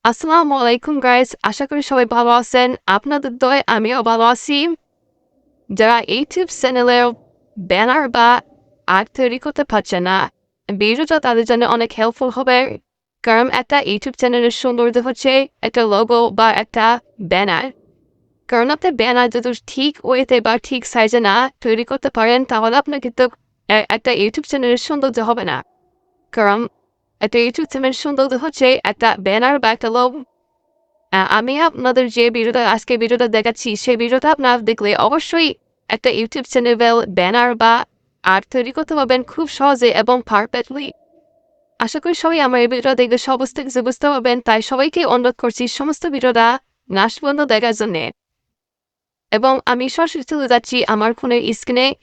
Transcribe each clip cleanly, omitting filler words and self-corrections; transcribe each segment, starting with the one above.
আসসালামু আলাইকুম গাইস, আশা করি সবাই ভালো আছেন। আপনাদের দয়ে আমিও ভালো আছি। যারা ইউটিউব চ্যানেলের ব্যানার বা আর্ট তৈরি করতে পারছে না, ভিডিওটা তাদের জন্য অনেক হেল্পফুল হবে। কারণ একটা ইউটিউব চ্যানেলের সৌন্দর্য হচ্ছে একটা লোগো বা একটা ব্যানার। কারণ আপনি ব্যানার যদি ঠিক ওয়েতে বা ঠিক সাইজে না তৈরি করতে পারেন, তাহলে আপনার কিন্তু একটা ইউটিউব চ্যানেলের সৌন্দর্য হবে না। কারণ একটা ইউটিউব চ্যানেলের সৌন্দর্য হচ্ছে একটা ব্যানার বা একটা লোগো। আমি আপনাদের যে আজকে ভিডিওটা দেখাচ্ছি, সেই ভিডিওটা আপনারা দেখলে অবশ্যই একটা ইউটিউব চ্যানেল ব্যানার বা আর্ট তৈরি করতে পারবেন খুব সহজে এবং পারফেক্টলি। আশা করি সবাই আমার এই ভিডিওটা দেখলে সমস্ত কিছু বুঝতে পারবেন, তাই সবাইকে অনুরোধ করছি সমস্ত ভিডিওটা লাস্ট পর্যন্ত দেখার জন্য। এবং আমি সরাসরি চলে যাচ্ছি আমার ফোনের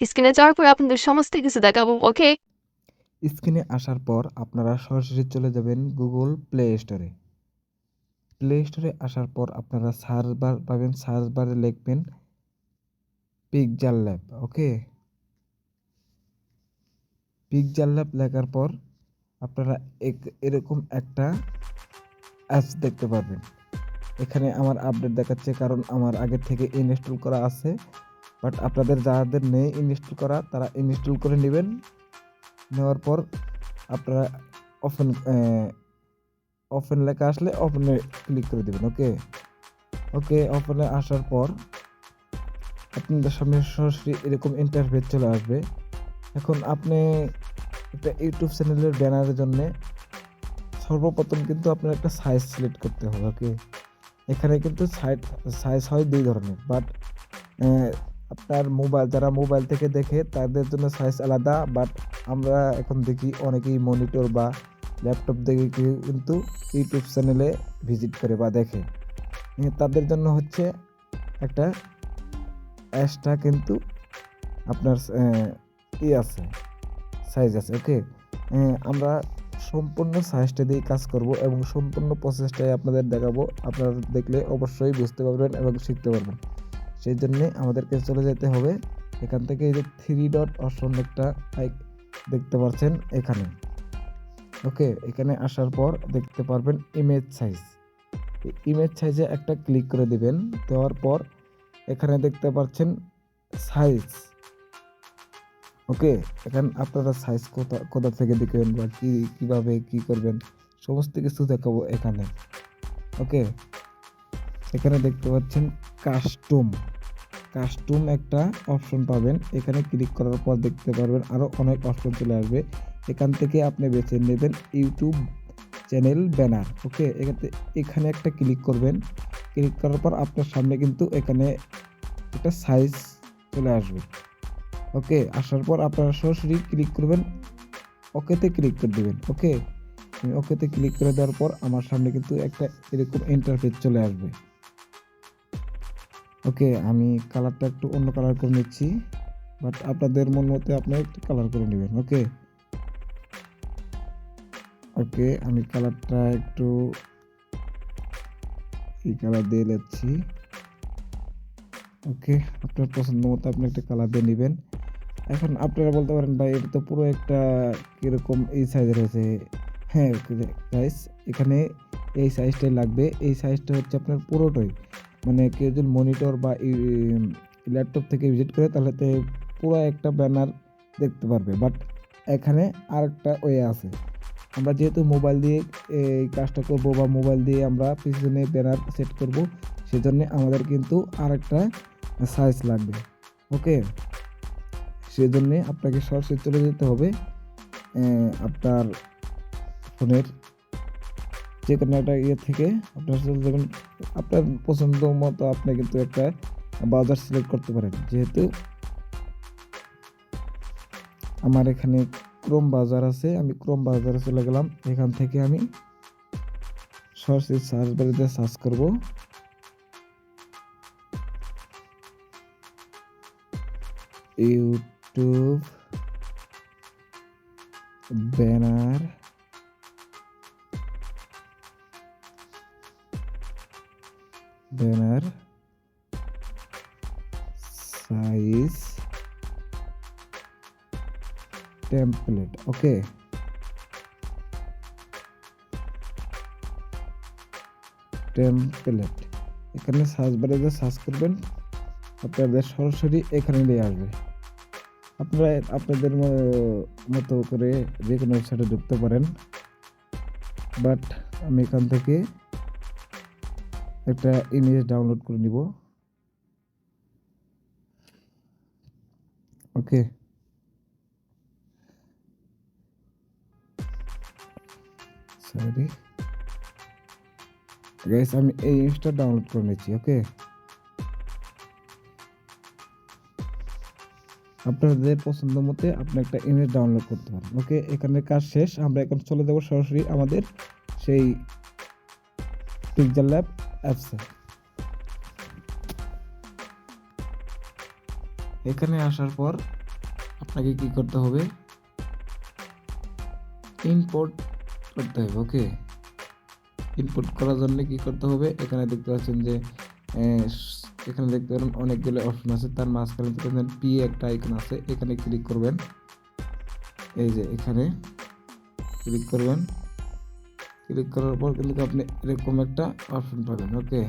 স্ক্রিনে যাওয়ার পরে আপনাদের সমস্ত কিছু দেখাবো। ওকে, স্ক্রিনে আসার পর আপনারা সরাসরি চলে যাবেন গুগল প্লে স্টোরে। প্লে স্টোরে আসার পর আপনারা সার্চ বার পাবেন, সার্চ বারে লিখবেন পিকজার ল্যাব। ওকে, পিকজার ল্যাব লেখার পর আপনারা এরকম একটা অ্যাপস দেখতে পাবেন। এখানে আমার আপডেট দেখাচ্ছে কারণ আমার আগে থেকে ইনস্টল করা আছে, বাট আপনাদের যাদের নেই ইনস্টল করা তারা ইনস্টল করে নেবেন। নেওয়ার পর আপনারা ওপেন ওপেন লেখা আসলে ওপেনে ক্লিক করে দেবেন। ওকে ওকে ওপেনে আসার পর আপনাদের সামনে সরাসরি এরকম ইন্টারফেস চলে আসবে। এখন আপনি একটা ইউটিউব চ্যানেলের ব্যানারের জন্য সর্বপ্রথম কিন্তু আপনার একটা সাইজ সিলেক্ট করতে হবে। ওকে, এখানে কিন্তু সাইজ হয় দুই ধরনের, বাট আপনার যারা মোবাইল থেকে দেখে তাদের জন্য সাইজ আলাদা, বাট আমরা এখন দেখি অনেকেই মনিটর বা ল্যাপটপ দেখে কিন্তু ইউটিউব চ্যানেলে ভিজিট করে বা দেখে, তাদের জন্য হচ্ছে একটা এক্সট্রা কিন্তু আপনার আছে, সাইজ আছে। ওকে, আমরা সম্পূর্ণ সাইজটা দিয়ে কাজ করব এবং সম্পূর্ণ প্রসেসটাই আপনাদের দেখাবো। আপনারা দেখলে অবশ্যই বুঝতে পারবেন এবং শিখতে পারবেন। সেই জন্যে আমাদেরকে চলে যেতে হবে এখান থেকে। এই যে থ্রি ডট অপশন একটা দেখতে পাচ্ছেন এখানে। ওকে, এখানে আসার পর দেখতে পারবেন ইমেজ সাইজ। ইমেজ সাইজে একটা ক্লিক করে দিবেন। দেওয়ার পর এখানে দেখতে পাচ্ছেন সাইজ। ওকে, এখানে আপনারা সাইজ কোথা থেকে দেখবেন বা কিভাবে কি করবেন সমস্ত কিছু দেখাবো এখানে। ওকে, এখানে দেখতে পাচ্ছেন কাস্টম কাস্টম একটা অপশন পাবেন। এখানে ক্লিক করার পর দেখতে পারবেন আরও অনেক অপশন চলে আসবে। এখান থেকে আপনি বেছে নেবেন ইউটিউব চ্যানেল ব্যানার। ওকে, এখানে একটা ক্লিক করবেন। ক্লিক করার পর আপনার সামনে কিন্তু এখানে একটা সাইজ চলে আসবে। ওকে, আসার পর আপনারা সরাসরি ক্লিক করবেন, ওকেতে ক্লিক করে দেবেন। ওকে, আমি ওকেতে ক্লিক করে দেওয়ার পর আমার সামনে কিন্তু একটা এরকম ইন্টারফেস চলে আসবে। ওকে, আমি কালারটা একটু অন্য কালার করে নিচ্ছি, বাট আপনাদের মন মতো আপনারা একটু কালার করে নেবেন। ওকে ওকে আমি কালারটা একটু এই কালার দিয়ে নিচ্ছি। ওকে, আপনার পছন্দ মতো আপনি একটা কালার দিয়ে নেবেন। এখন আপনারা বলতে পারেন ভাই এটা তো পুরো একটা কিরকম এই সাইজের হয়েছে। হ্যাঁ গাইস, এখানে এই সাইজটাই লাগবে। এই সাইজটা হচ্ছে আপনার পুরোটাই, মানে কেউ যদি মনিটর বা ল্যাপটপ থেকে ভিজিট করে তাহলে তো পুরো একটা ব্যানার দেখতে পারবে। বাট এখানে আরেকটা ওয়ে আছে। আমরা যেহেতু মোবাইল দিয়ে এই কাজটা করব বা মোবাইল দিয়ে আমরা পিছনে ব্যানার সেট করব, সেজন্য আমাদের কিন্তু আরেকটা সাইজ লাগবে। ওকে, সেজন্য আপনাকে সরাসরি চলে যেতে হবে আপনার ফোনের যে কোনো একটা ইয়ে থেকে আপনার চলে যাবেন। আপনার পছন্দ মতো আপনি কিন্তু একটা ব্রাউজার সিলেক্ট করতে পারেন। যেহেতু আমার এখানে ক্রোম ব্রাউজার আছে, আমি ক্রোম ব্রাউজারে চলে গেলাম। এখান থেকে আমি সরাসরি সার্চ বারে সার্চ করব YouTube banner banner size template. Okay, template, এখানে সার্চ বারে যে সার্চ করবেন আপনাদের সরাসরি এখানে নিয়ে আসবে। আপনারা আপনাদের মতো করে যে কোনো ওয়েবসাইটে ঢুকতে পারেন, বাট আমি এখান থেকে একটা ইমেজ ডাউনলোড করে নিব। ওকে, সরি গাইস, আমি এই ইমেজটা ডাউনলোড করে নিচ্ছি। ওকে, আপনাদের পছন্দ মতে আপনি একটা ইমেজ ডাউনলোড করতে পারেন। ওকে, এখানে কাজ শেষ। আমরা এখন চলে যাব সরাসরি আমাদের সেই পিকচার ল্যাব অ্যাপসে। এখানে আসার পর আপনাকে কি করতে হবে, ইম্পোর্ট করতে হবে। ওকে, ইম্পোর্ট করার জন্য কি করতে হবে, এখানে দেখতে পাচ্ছেন যে এখানে দেখতে পারেন অনেকগুলো অপশন আছে, তার মাঝখানে দেখতে পাচ্ছেন পি একটা আইকন আছে, এখানে ক্লিক করবেন। এই যে এখানে ক্লিক করবেন, ক্লিক করার পর কিন্তু আপনি এরকম একটা অপশন পাবেন। ওকে,